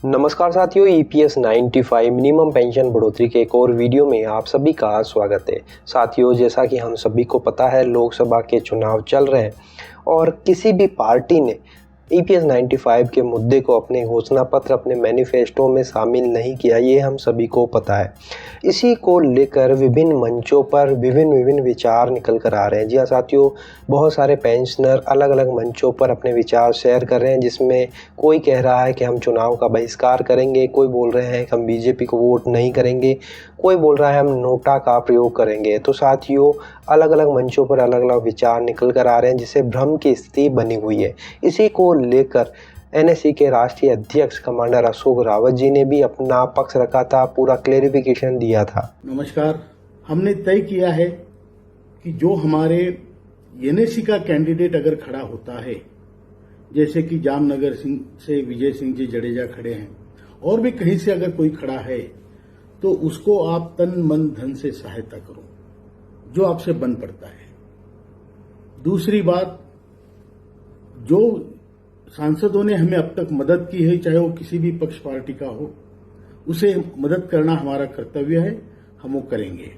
नमस्कार साथियों, EPS 95 minimum pension बढ़ोतरी के एक और वीडियो में आप सभी का स्वागत है। साथियों, जैसा कि हम सभी को पता है, लोकसभा के चुनाव चल रहे हैं और किसी भी पार्टी ने ईपीएस 95 के मुद्दे को अपने घोषणा पत्र, अपने मैनिफेस्टो में शामिल नहीं किया, ये हम सभी को पता है। इसी को लेकर विभिन्न मंचों पर विभिन्न विचार निकल कर आ रहे हैं। जी हाँ साथियों, बहुत सारे पेंशनर अलग अलग मंचों पर अपने विचार शेयर कर रहे हैं, जिसमें कोई कह रहा है कि हम चुनाव का बहिष्कार करेंगे, कोई बोल रहे हैं कि हम बीजेपी को वोट नहीं करेंगे, कोई बोल रहा है हम नोटा का प्रयोग करेंगे। तो साथियों, अलग अलग मंचों पर अलग अलग विचार निकल कर आ रहे हैं, जिससे भ्रम की स्थिति बनी हुई है। इसी को लेकर एनएससी के राष्ट्रीय अध्यक्ष कमांडर अशोक रावत जी ने भी अपना पक्ष रखा था, पूरा क्लेरिफिकेशन दिया था। नमस्कार। हमने तय किया है कि जो हमारे एनएससी का कैंडिडेट अगर खड़ा होता है, जैसे कि जामनगर से विजय सिंह जी जडेजा खड़े हैं, और भी कहीं से अगर कोई खड़ा है, तो उसको आप तन मन धन से सहायता करो, जो आपसे बन पड़ता है। दूसरी बात, जो सांसदों ने हमें अब तक मदद की है, चाहे वो किसी भी पक्ष पार्टी का हो, उसे मदद करना हमारा कर्तव्य है, हम वो करेंगे।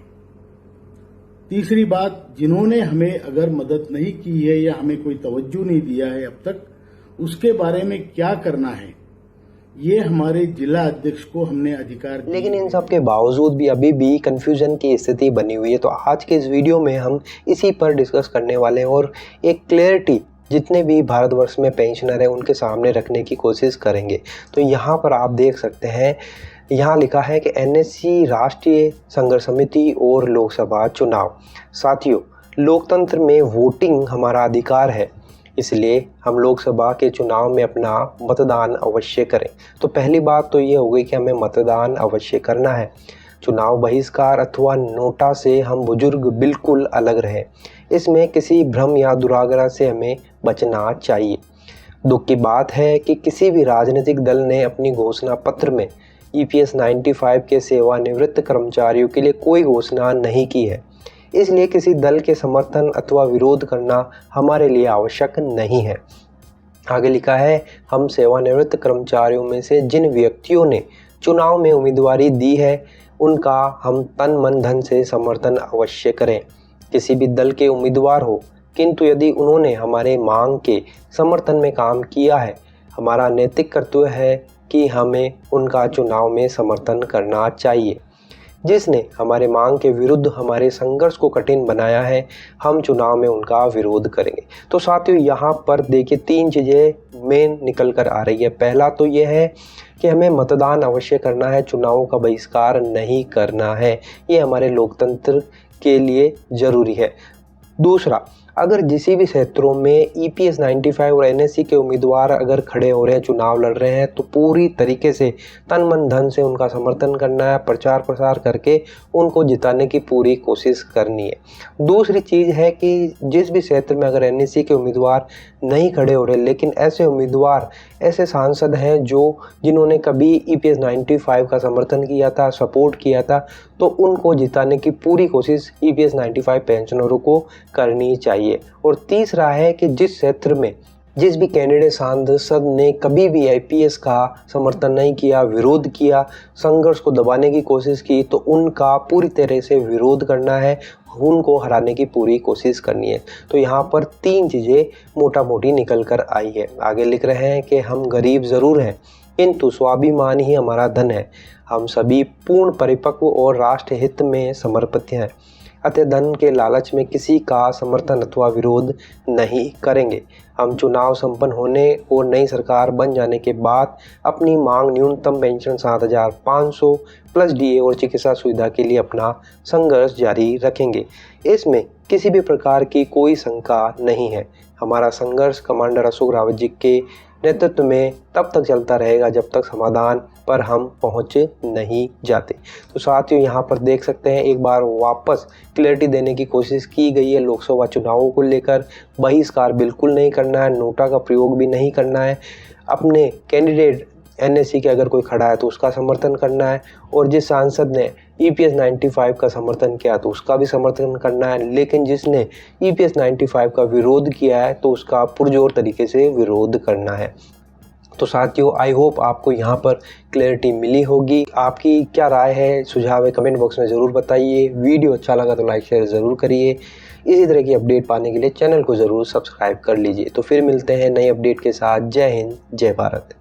तीसरी बात, जिन्होंने हमें अगर मदद नहीं की है या हमें कोई तवज्जो नहीं दिया है अब तक, उसके बारे में क्या करना है, ये हमारे जिला अध्यक्ष को हमने अधिकार दिया। लेकिन इन सब के बावजूद भी अभी भी कंफ्यूजन की स्थिति बनी हुई है। तो आज के इस वीडियो में हम इसी पर डिस्कस करने वाले हैं और एक क्लैरिटी जितने भी भारतवर्ष में पेंशनर हैं उनके सामने रखने की कोशिश करेंगे। तो यहाँ पर आप देख सकते हैं, यहाँ लिखा है कि एनएससी राष्ट्रीय संघर्ष समिति और लोकसभा चुनाव। साथियों, लोकतंत्र में वोटिंग हमारा अधिकार है, इसलिए हम लोकसभा के चुनाव में अपना मतदान अवश्य करें। तो पहली बात तो ये हो गई कि हमें मतदान अवश्य करना है। चुनाव बहिष्कार अथवा नोटा से हम बुजुर्ग बिल्कुल अलग रहें, इसमें किसी भ्रम या दुराग्रह से हमें बचना चाहिए। दुख की बात है कि किसी भी राजनीतिक दल ने अपनी घोषणा पत्र में ईपीएस 95 के सेवानिवृत्त कर्मचारियों के लिए कोई घोषणा नहीं की है, इसलिए किसी दल के समर्थन अथवा विरोध करना हमारे लिए आवश्यक नहीं है। आगे लिखा है, हम सेवानिवृत्त कर्मचारियों में से जिन व्यक्तियों ने चुनाव में उम्मीदवारी दी है, उनका हम तन मन धन से समर्थन अवश्य करें। किसी भी दल के उम्मीदवार हो, किंतु यदि उन्होंने हमारे मांग के समर्थन में काम किया है, हमारा नैतिक कर्तव्य है कि हमें उनका चुनाव में समर्थन करना चाहिए। जिसने हमारे मांग के विरुद्ध हमारे संघर्ष को कठिन बनाया है, हम चुनाव में उनका विरोध करेंगे। तो साथियों, यहाँ पर देखिए तीन चीज़ें मेन निकल कर आ रही है। पहला तो ये है कि हमें मतदान अवश्य करना है, चुनावों का बहिष्कार नहीं करना है, ये हमारे लोकतंत्र के लिए ज़रूरी है। दूसरा, अगर किसी भी क्षेत्रों में ईपीएस 95 और एनएससी के उम्मीदवार अगर खड़े हो रहे हैं, चुनाव लड़ रहे हैं, तो पूरी तरीके से तन मन धन से उनका समर्थन करना है, प्रचार प्रसार करके उनको जिताने की पूरी कोशिश करनी है। दूसरी चीज़ है कि जिस भी क्षेत्र में अगर एनएससी के उम्मीदवार नहीं खड़े हो रहे, लेकिन ऐसे उम्मीदवार, ऐसे सांसद हैं जिन्होंने कभी ईपीएस 95 का समर्थन किया था, सपोर्ट किया था, तो उनको जिताने की पूरी कोशिश ईपीएस 95 पेंशनरों को करनी चाहिए। और तीसरा है कि जिस क्षेत्र में जिस भी कैंडिडेट सांसद ने कभी भी आईपीएस का समर्थन नहीं किया, विरोध किया, संघर्ष को दबाने की कोशिश की, तो उनका पूरी तरह से विरोध करना है, उनको हराने की पूरी कोशिश करनी है। तो यहाँ पर तीन चीज़ें मोटा मोटी निकल कर आई है। आगे लिख रहे हैं कि हम गरीब ज़रूर हैं, किंतु स्वाभिमान ही हमारा धन है। हम सभी पूर्ण परिपक्व और राष्ट्र हित में समर्पित हैं, अतः धन के लालच में किसी का समर्थन अथवा विरोध नहीं करेंगे। हम चुनाव संपन्न होने और नई सरकार बन जाने के बाद अपनी मांग न्यूनतम पेंशन 7,500 प्लस डीए और चिकित्सा सुविधा के लिए अपना संघर्ष जारी रखेंगे। इसमें किसी भी प्रकार की कोई शंका नहीं है। हमारा संघर्ष कमांडर अशोक रावत जी के नेतृत्व में तब तक चलता रहेगा जब तक समाधान पर हम पहुंच नहीं जाते। तो साथियों, यहाँ पर देख सकते हैं, एक बार वापस क्लैरिटी देने की कोशिश की गई है। लोकसभा चुनावों को लेकर बहिष्कार बिल्कुल नहीं करना है, नोटा का प्रयोग भी नहीं करना है, अपने कैंडिडेट एनएससी के अगर कोई खड़ा है तो उसका समर्थन करना है, और जिस सांसद ने ईपीएस 95 का समर्थन किया तो उसका भी समर्थन करना है, लेकिन जिसने ईपीएस 95 का विरोध किया है तो उसका पुरजोर तरीके से विरोध करना है। तो साथियों आई होप आपको यहाँ पर क्लैरिटी मिली होगी। आपकी क्या राय है, सुझाव है, कमेंट बॉक्स में ज़रूर बताइए। वीडियो अच्छा लगा तो लाइक शेयर ज़रूर करिए। इसी तरह की अपडेट पाने के लिए चैनल को ज़रूर सब्सक्राइब कर लीजिए। तो फिर मिलते हैं नई अपडेट के साथ। जय हिंद, जय भारत।